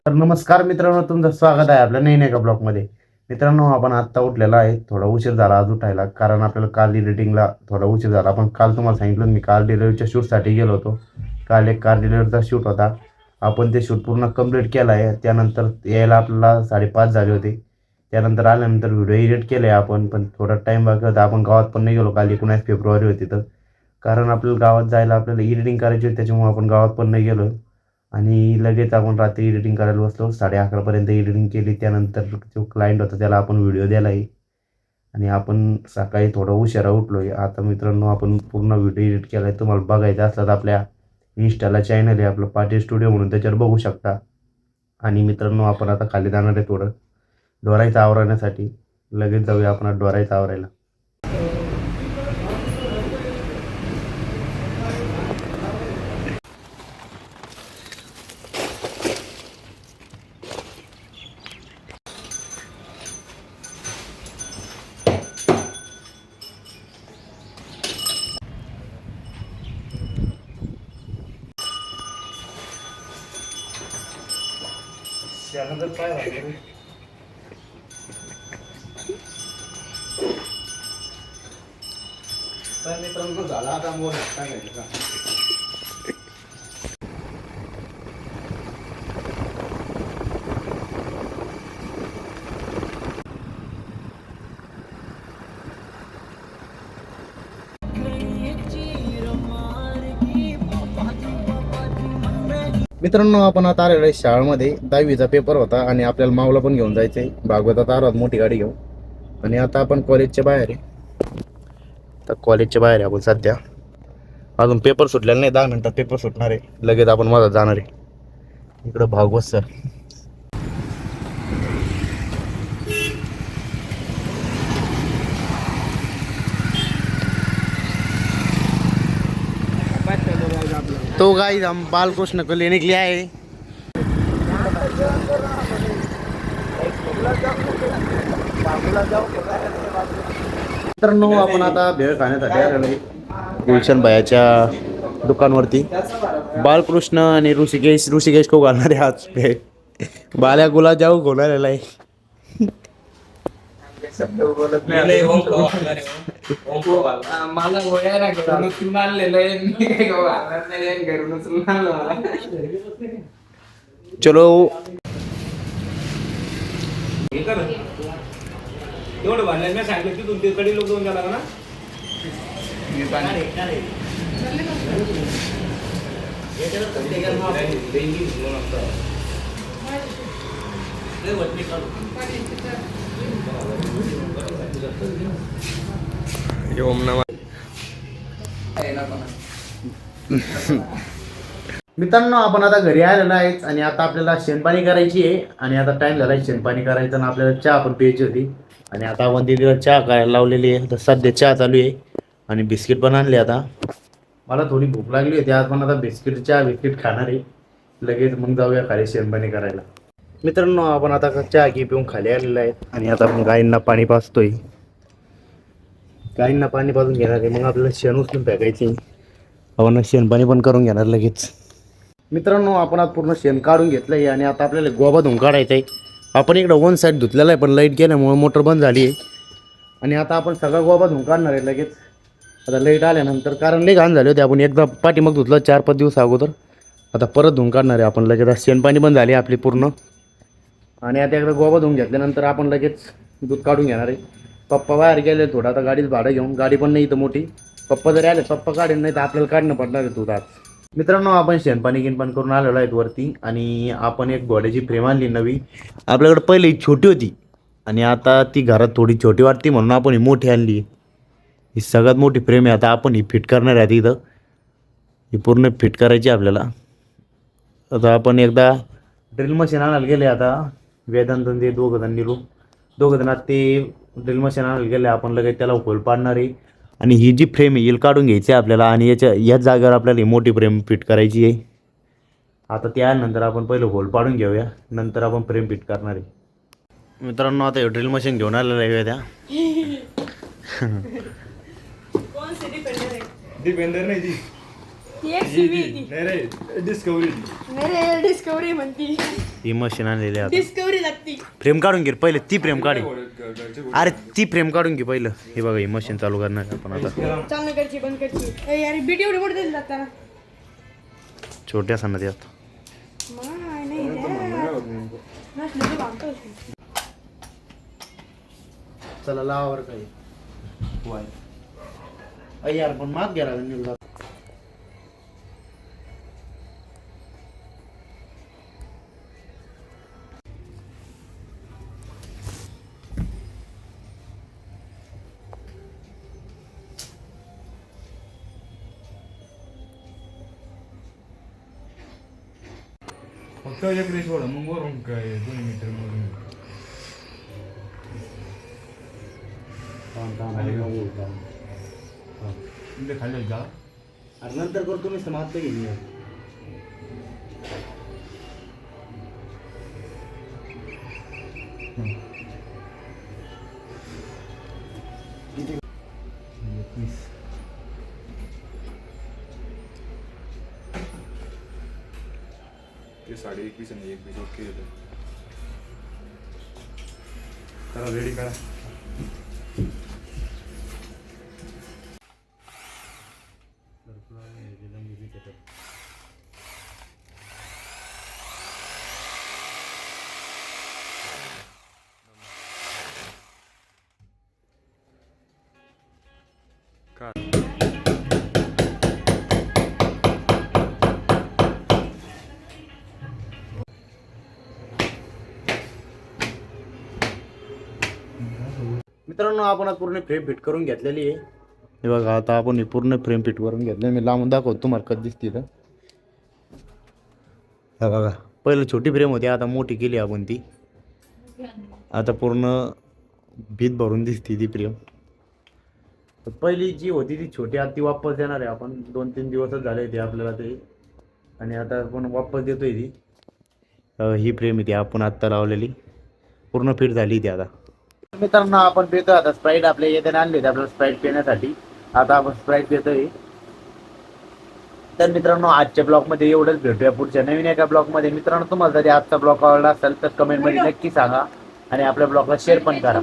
तर नमस्कार मित्रांनो, तुमचं स्वागत आहे आपल्या नवीन एका ब्लॉगमध्ये. मित्रांनो, आपण आत्ता उठलेला आहे. थोडा उशीर झाला आज उठायला, कारण आपल्याला काल एडिटिंगला थोडा उशीर झाला. आपण काल तुम्हाला सांगितलं मी कार डिलिव्हरीच्या शूटसाठी गेलो होतो. काल एक कार डिलिव्हरीचा शूट होता. आपण ते शूट पूर्ण कंप्लीट केला आहे. त्यानंतर यायला आपल्याला 5:30 झाले होते. त्यानंतर आल्यानंतर व्हिडिओ एडिट केले आपण, पण थोडा टाईम बाकी होता. आपण गावात पण नाही गेलो. काल 19 फेब्रुवारी होती, तर कारण आपल्याला गावात जायला आपल्याला एडिटिंग करायची होती, त्याच्यामुळे आपण गावात पण नाही गेलो. आणि लगेच आपण रात्री एडिटिंग करायला बसलो. 11:30पर्यंत एडिटिंग केली. त्यानंतर जो क्लायंट होता त्याला आपण व्हिडिओ दिला आहे. आणि आपण सकाळी थोडं उशिरा उठलो आहे. आता मित्रांनो, आपण पूर्ण व्हिडिओ एडिट केला आहे. तुम्हाला बघायचं असलं तर आपल्या इंस्टाला चॅनल आहे आपलं पाटील स्टुडिओ म्हणून, त्याच्यावर बघू शकता. आणि मित्रांनो, आपण आता खाली जाणार आहे थोडं डोरायचं आवरण्यासाठी. लगेच जाऊया आपण डोरायचं आवरायला. त्यानंतर काय झालं, तर मित्रांनो झाला आता मोर सांगायचं का. मित्रांनो, आपण आता आलेलो आहे शाळेमध्ये. 10वीचा पेपर होता आणि आपल्याला माऊला पण घेऊन जायचं आहे. भागवतात आहोत मोठी गाडी घेऊन. आणि आता आपण कॉलेजच्या बाहेर आहे. तर कॉलेजच्या बाहेर आहे आपण सध्या. अजून पेपर सुटलेला नाही. 10 मिनिटात पेपर सुटणार आहे. लगेच आपण माझा जाणार आहे इकडं भागवत सर. तो गाइस हम बालकृष्ण को लेने के लिए आए. मित्रांनो, आपण आता भेळ खाण्यासाठी आलेलो आहे गुलशन भायाच्या दुकानवरती. बालकृष्ण आणि ऋषिकेश को घालणार आहे आज भेळ. बाल्या गुलाबजाम घोलायला आहे. चलो एवढं भांडण मी सांगितलं की तुमच्या कडे लोक दोन झाला ना. मित्रांनो, आपण आता घरी आलेलो आहे आणि आता आपल्याला शेणपाणी करायची आहे. आणि आता टाइम झाला आहे शेणपाणी करायचं आणि आपल्याला चहा पण प्यायची होती. आणि आता आपण दीदीला चहा करायला लावलेली आहे. तर सध्या चहा चालू आहे आणि बिस्किट पण आणले. आता मला थोडी भूक लागली होती आज, पण आता बिस्किट खाणार आहे. लगेच मग जाऊया खाली शेणपाणी करायला. मित्रांनो, आपण आता चहा पिऊन खाली आलेलो आहे आणि आता आपण गायींना पाणी पाजतोय. गायींना पाणी पाजून घेणार आहे. मग आपल्याला शेण उचलून फेकायचे. आपण शेणपाणी पण करून घेणार लगेच. मित्रांनो, आपण आज पूर्ण शेण काढून घेतलं आहे आणि आता आपल्याला गोबा धुवून काढायचा आहे. आपण इकडं वन साईड धुतलेला आहे, पण लाईट गेल्यामुळे मोटर बंद झाली आहे. आणि आता आपण सगळा गोबा धुवून काढणार आहे लगेच आता लाईट आल्यानंतर, कारण लई घाण झाले होते. आपण एकदा पाठीमाग धुतलं 4-5 दिवस अगोदर. आता परत धुवून काढणार आहे आपण लगेच. आज शेणपाणी पण झाली आपली पूर्ण. आणि आता एकदा गोबा धुवून घेतल्यानंतर आपण लगेच दूध काढून घेणार आहे. पप्पा बाहेर गेले थोडं, आता गाडीच भाडं घेऊन. गाडी पण नाही इथं मोठी. पप्पा जरी आले पप्पा काढेल, नाही तर आपल्याला काढणं पडणार आहे दूध आज. मित्रांनो, आपण शेणपाणी गिनपाणी करून आलेलो आहेत वरती. आणि आपण एक घोड्याची फ्रेम आणली नवी. आपल्याकडे पहिले ही छोटी होती आणि आता ती घरात थोडी छोटी वाटते, म्हणून आपण ही मोठी आणली. ही सगळ्यात मोठी फ्रेम आहे. आता आपण ही फिट करणार आहे इथं. ही पूर्ण फिट करायची आपल्याला. आता आपण एकदा ड्रिल मशीन आणायला गेले. आता वेदांत ते दोघं जण ते ड्रिल मशीन आणायला गेले. आपण लगेच त्याला होल पाडणार आहे. आणि ही जी फ्रेम आहे हिल काढून घ्यायची आहे आपल्याला. आणि याच जागेवर आपल्याला ही मोठी फ्रेम फिट करायची आहे. आता त्यानंतर आपण पहिलं होल पाडून घेऊया, नंतर आपण फ्रेम फिट करणार आहे. मित्रांनो, आता ड्रिल मशीन घेऊन आलेलं आहे त्या. डिपेंडर नाही ती ती एक सीवी ती नाही रे, डिस्कवरी मेरे डिस्कवरी म्हणती. ही मशीन आणलेली आहे आता. डिस्कवरी लागती. फ्रेम काढून घे पहिले, ती फ्रेम काढ. अरे ती फ्रेम काढून घे पहिलं. हे बघा ही मशीन चालू करणार आहे आपण आता. चांगलं करची बंद करची. ए यार बीट एवढी मोठी दिली जाताना. छोट्या सणात त्यात माय नाही नसलं तर बांधतो. चला लावावर काही यार पण माग घ्या लागेल. फक्त एक रेस ओढ मग वरून काय 2 मीटर मधून खाली जा. अरे नंतर करतो मी समाप्त घेईन. ते 21.5 आणि 21 ओके येतं. चला रेडी करा. मित्रांनो आपण आज पूर्ण फ्रेम फिट करून घेतलेली आहे. हे बघा आता आपण ही पूर्ण फ्रेम फिट करून घेतली. मी लांबून दाखवतो तुम्हाला कधी दिसते तर. हा बघा पहिलं छोटी फ्रेम होती, आता मोठी केली आपण ती. आता पूर्ण भीत भरून दिसते ती फ्रेम. पहिली जी होती ती छोटी, आता ती वापस देणार आहे आपण. 2-3 दिवसच झाले ते आपल्याला ते, आणि आता आपण वापस देतोय ती. ही फ्रेम आहे आपण आत्ता लावलेली, पूर्ण फिट झाली ती आता. मित्रांनो आपण पितोय आता स्प्राईट. आपल्या येताना आणली होती आपल्याला स्प्राईट पिण्यासाठी. आता आपण स्प्राईट पितोय. तर मित्रांनो आजच्या ब्लॉगमध्ये एवढंच. भेटूया पुढच्या नवीन एका ब्लॉगमध्ये. मित्रांनो तुम्हाला जरी आजचा ब्लॉग आवडला असेल तर कमेंटमध्ये नक्की सांगा आणि आपल्या ब्लॉगला शेअर पण करा.